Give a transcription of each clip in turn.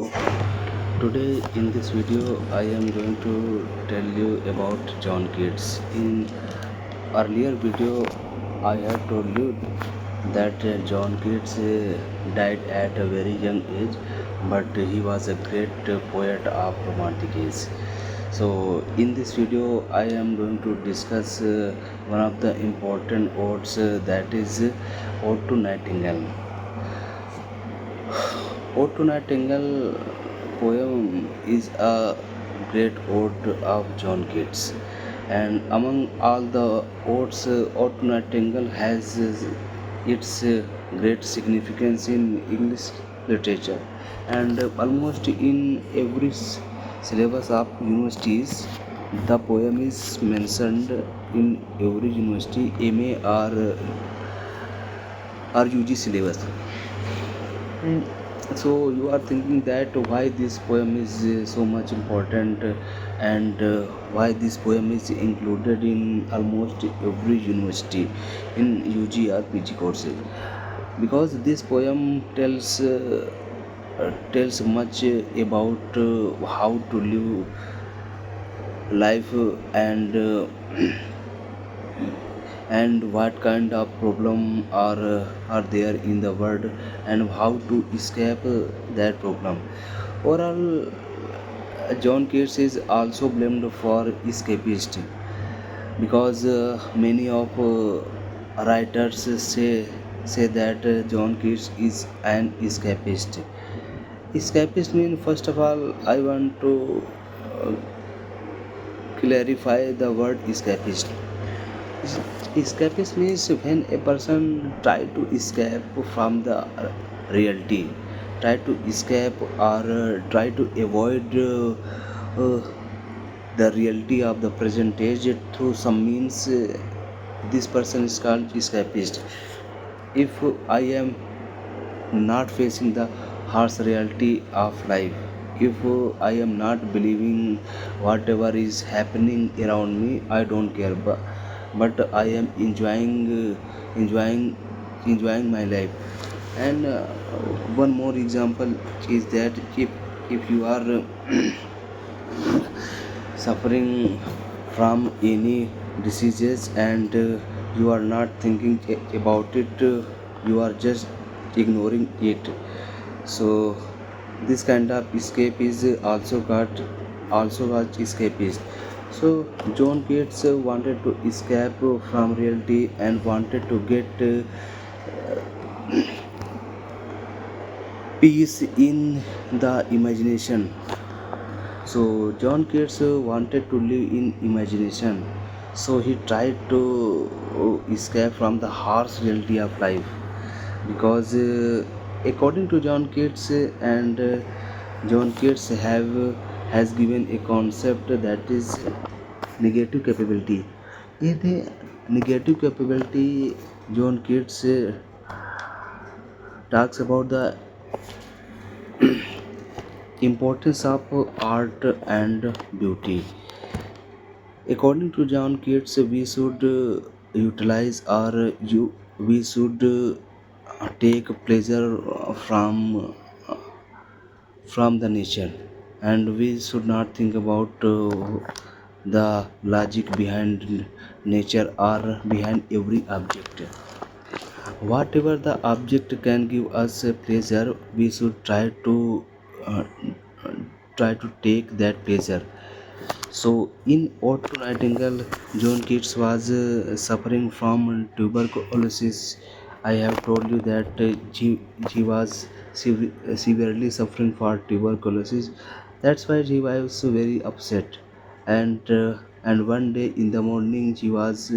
Today in this video I am going to tell you about John Keats. In earlier video I have told you that John Keats died at a very young age, but he was a great poet of romantic age. So in this video I am going to discuss one of the important odes, that is Ode to Nightingale. Ode to Nightingale poem is a great ode of John Keats, and among all the odes, Ode to Nightingale has its great significance in English literature, and almost in every syllabus of universities, the poem is mentioned in every university MA or UG syllabus. Mm, So you are thinking that why this poem is so much important, and why this poem is included in almost every university in UG or PG courses, because this poem tells much about how to live life, and what kind of problem are there in the world, and how to escape that problem. Overall, John Keats is also blamed for escapist, because many of writers say that John Keats is an escapist. Escapist means, first of all, I want to uh, clarify the word escapist. Escapist means when a person try to escape from the reality, try to escape, or try to avoid uh, the reality of the present age through some means. This person is called escapist. If I am not facing the harsh reality of life, if I am not believing whatever is happening around me, I don't care, but I am enjoying my life. And one more example is that if you are suffering from any diseases, and you are not thinking about it, you are just ignoring it. So this kind of escape is also called escapist. So John Keats wanted to escape from reality and wanted to get peace in the imagination. So John Keats wanted to live in imagination. So he tried to escape from the harsh reality of life, because according to John Keats, John Keats has given a concept that is negative capability. In a negative capability, John Keats talks about the importance of art and beauty. According to John Keats, we should utilize, or we should take pleasure from the nature, and we should not think about the logic behind nature or behind every object. Whatever the object can give us a pleasure, we should uh, try to take that pleasure. So, in Ode to Nightingale, John Keats was suffering from tuberculosis. I have told you that he was severely suffering for tuberculosis. That's why he was very upset. And one day in the morning, he was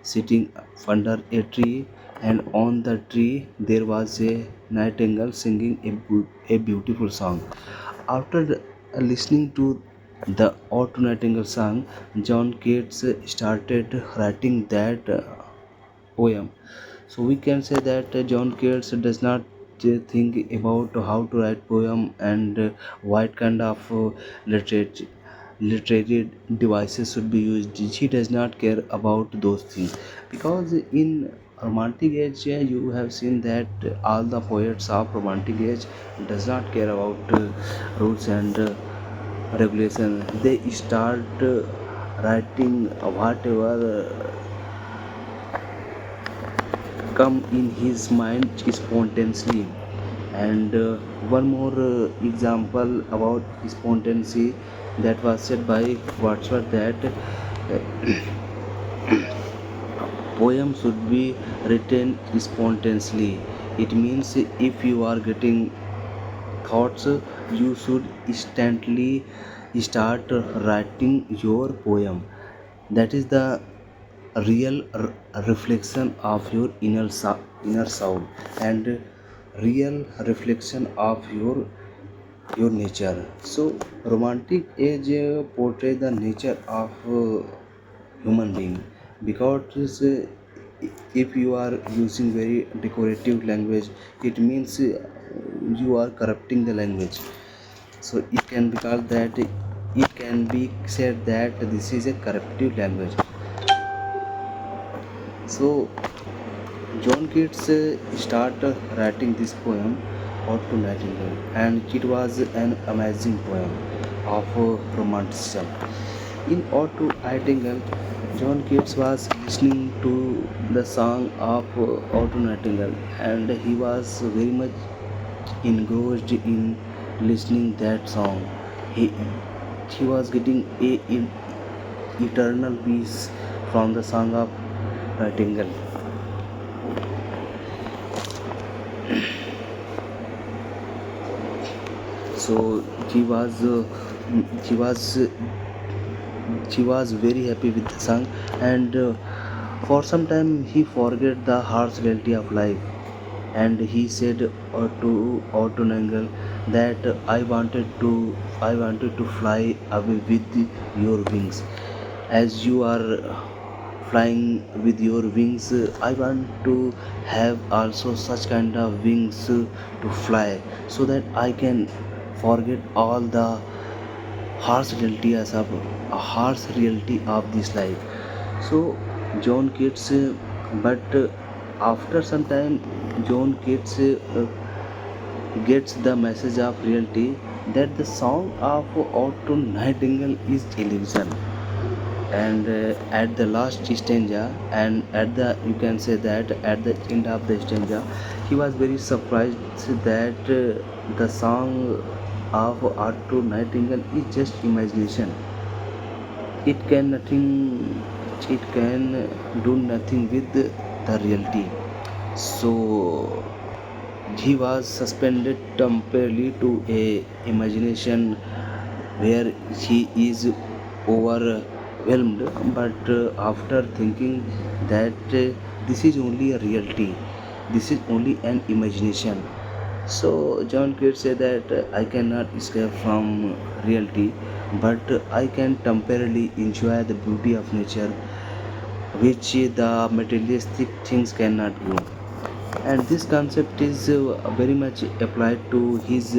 sitting under a tree, and on the tree there was a nightingale singing a beautiful song. After listening to the Ode to Nightingale song, John Keats started writing that poem. So we can say that John Keats does not think about how to write poem, and what kind of literary devices should be used. He does not care about those things, because in romantic age, you have seen that all the poets of romantic age does not care about rules and regulation. They start writing whatever come in his mind spontaneously. And one more example about spontaneity that was said by Wordsworth, that poem should be written spontaneously. It means if you are getting thoughts, you should instantly start writing your poem. That is the real reflection of your inner soul, and real reflection of your nature. So romantic age portray the nature of human being, because if you are using very decorative language, it means you are corrupting the language. So it can be called that, it can be said that this is a corruptive language. So John Keats started writing this poem, Ode to Nightingale, and it was an amazing poem of romanticism. In Ode to Nightingale, John Keats was listening to the song of Ode to Nightingale, and he was very much engrossed in listening that song. He he was getting eternal peace from the song of Nightingale. So he was uh, he was he was very happy with the song, and for some time he forget the harsh reality of life, and he said to Nangal that I wanted to fly away with your wings. As you are flying with your wings, I want to have also such kind of wings to fly, so that I can forget all the harsh reality of this life. So John Keats, but after some time, John Keats gets the message of reality, that the song of Ode to Nightingale is illusion. And at the last stanza, and at the, you can say that at the end of the stanza, he was very surprised that the song of Ode to Nightingale is just imagination. It can nothing, it can do nothing with the reality. So he was suspended temporarily to a imagination where he is overwhelmed. But after thinking that this is only a reality, this is only an imagination. So John Keats said that I cannot escape from reality, but I can temporarily enjoy the beauty of nature, which the materialistic things cannot give. And this concept is very much applied to his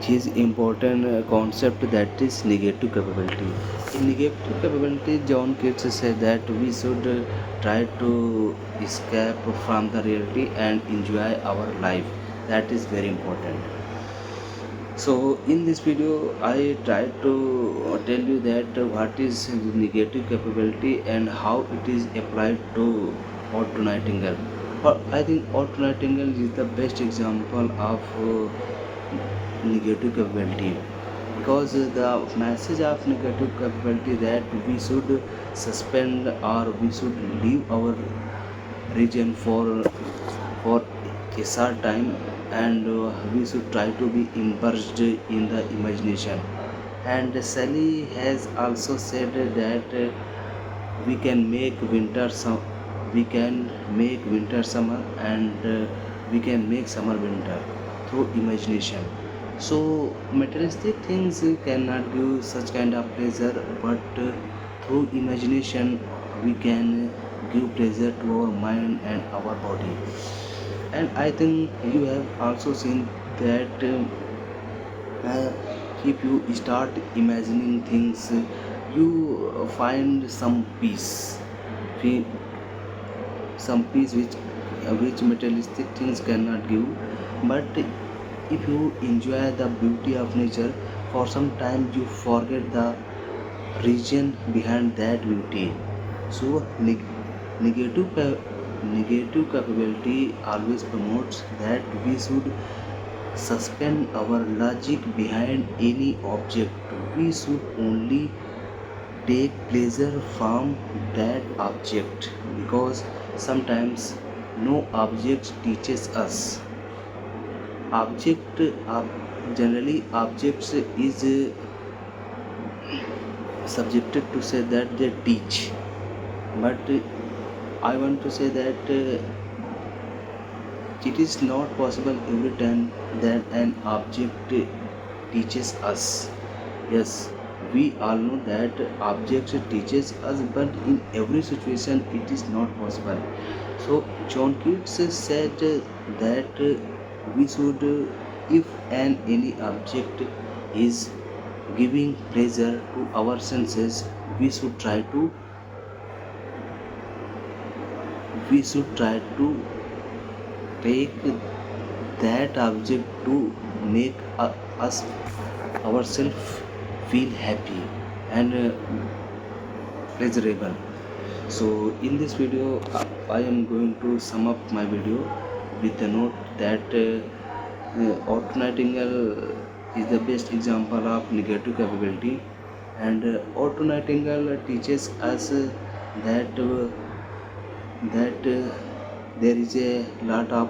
his important concept, that is negative capability. In negative capability, John Keats said that we should try to escape from the reality and enjoy our life. That is very important. So in this video I try to tell you that what is negative capability and how it is applied to Ode to Nightingale. I think Ode to Nightingale is the best example of negative capability, because the message of negative capability, that we should suspend or we should leave our region for a short time, and we should try to be immersed in the imagination. And Sally has also said that we can make we can make winter summer, and we can make summer winter through imagination. So materialistic things cannot give such kind of pleasure, but through imagination we can give pleasure to our mind and our body. And I think you have also seen that uh, if you start imagining things, you find some peace. some peace which materialistic things cannot give. But if you enjoy the beauty of nature, for some time you forget the reason behind that beauty. So negative capability always promotes that we should suspend our logic behind any object. We should only take pleasure from that object, because sometimes no object teaches us. Object generally objects is subjected to say that they teach, but I want to say that it is not possible every time that an object teaches us. Yes, we all know that objects teaches us, but in every situation it is not possible. So John Keats said that we should, if any object is giving pleasure to our senses, we should try to take that object to make us ourselves feel happy and pleasurable. So in this video I am going to sum up my video with the note that Otto Nightingale is the best example of negative capability, and Otto Nightingale teaches us that there is a lot of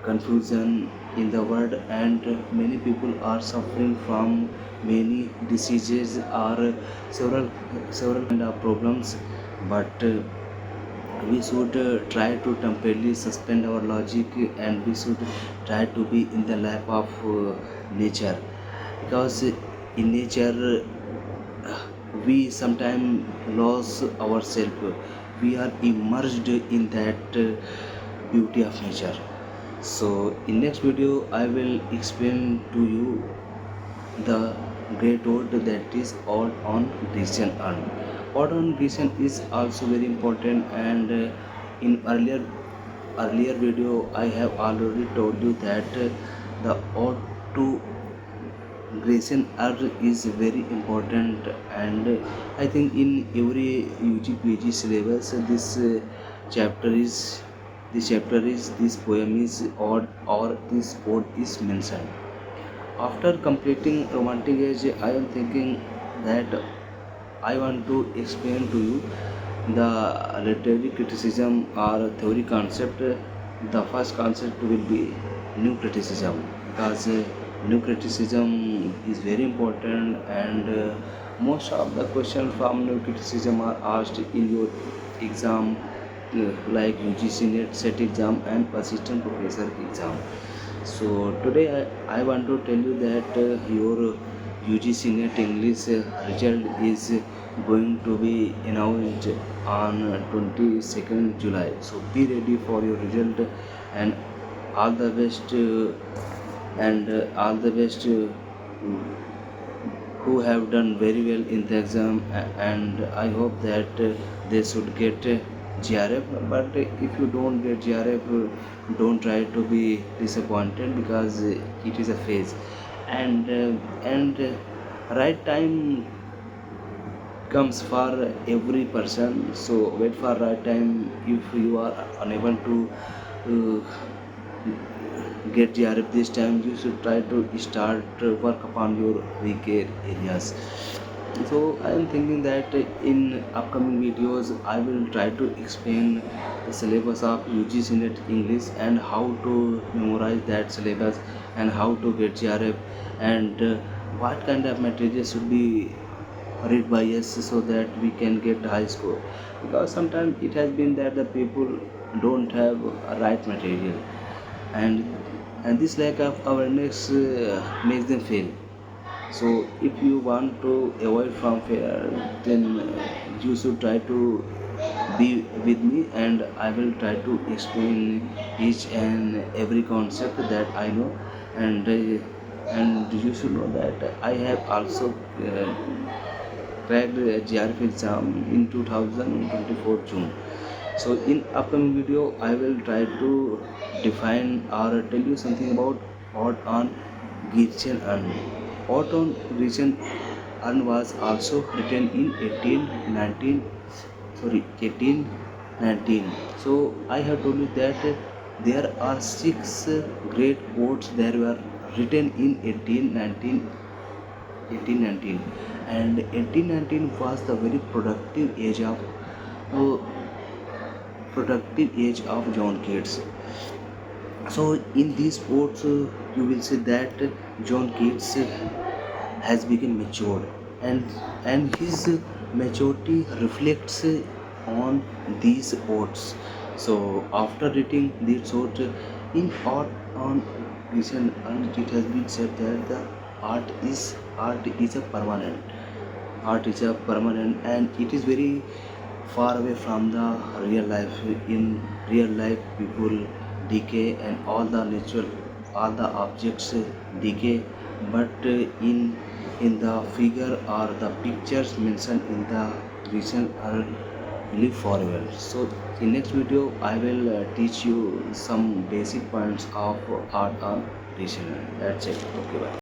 confusion in the world, and many people are suffering from many diseases or several kind of problems. But we should try to temporarily suspend our logic, and we should try to be in the lap of nature, because in nature we sometimes lose ourselves. We are immersed in that beauty of nature. So in next video I will explain to you the great ode that is Ode on Grecian urn. Ode on Grecian is also very important, and in earlier video I have already told you that the ode to Grecian urn is very important, and I think in every UG PG syllabus chapter is this poem is ode, or this ode is mentioned. After completing Romantic Age, I am thinking that I want to explain to you the literary criticism or theory concept. The first concept will be new criticism, because new criticism is very important, and most of the questions from new criticism are asked in your exam, like UGC NET set exam and assistant professor exam. So today I want to tell you that your UGC NET English result is going to be announced on 22nd July. So be ready for your result, and all the best all the best who have done very well in the exam, and I hope that they should get GRF. But if you don't get GRF, don't try to be disappointed, because it is a phase, and right time comes for every person. So wait for right time. If you are unable to get GRF this time, you should try to start work upon your weaker areas. So I am thinking that in upcoming videos I will try to explain the syllabus of UGC NET English, and how to memorize that syllabus, and how to get GRF, and what kind of material should be read by us, so that we can get high score. Because sometimes it has been that the people don't have a right material, and this lack of awareness makes them fail. So if you want to avoid from failure, then you should try to be with me, and I will try to explain each and every concept that I know. And you should know that I have also cracked GRF exam in 2024 June. So in upcoming video I will try to define or tell you something about Ode on Gretchen Urn. Ode on Gretchen Urn was also written in 1819. So I have told you that there are six great odes that were written in 1819, and 1819 was the very uh, productive age of John Keats. So in these quotes, you will see that John Keats has become matured, and his maturity reflects on these quotes. So after reading these quotes in art on recent, and it has been said that the art is a permanent. Art is a permanent, and it is very far away from the real life. In real life people decay, and all the objects decay, but in the figure or the pictures mentioned in the vision are live forever. So in next video I will teach you some basic points of art on vision. That's it. Okay, bye.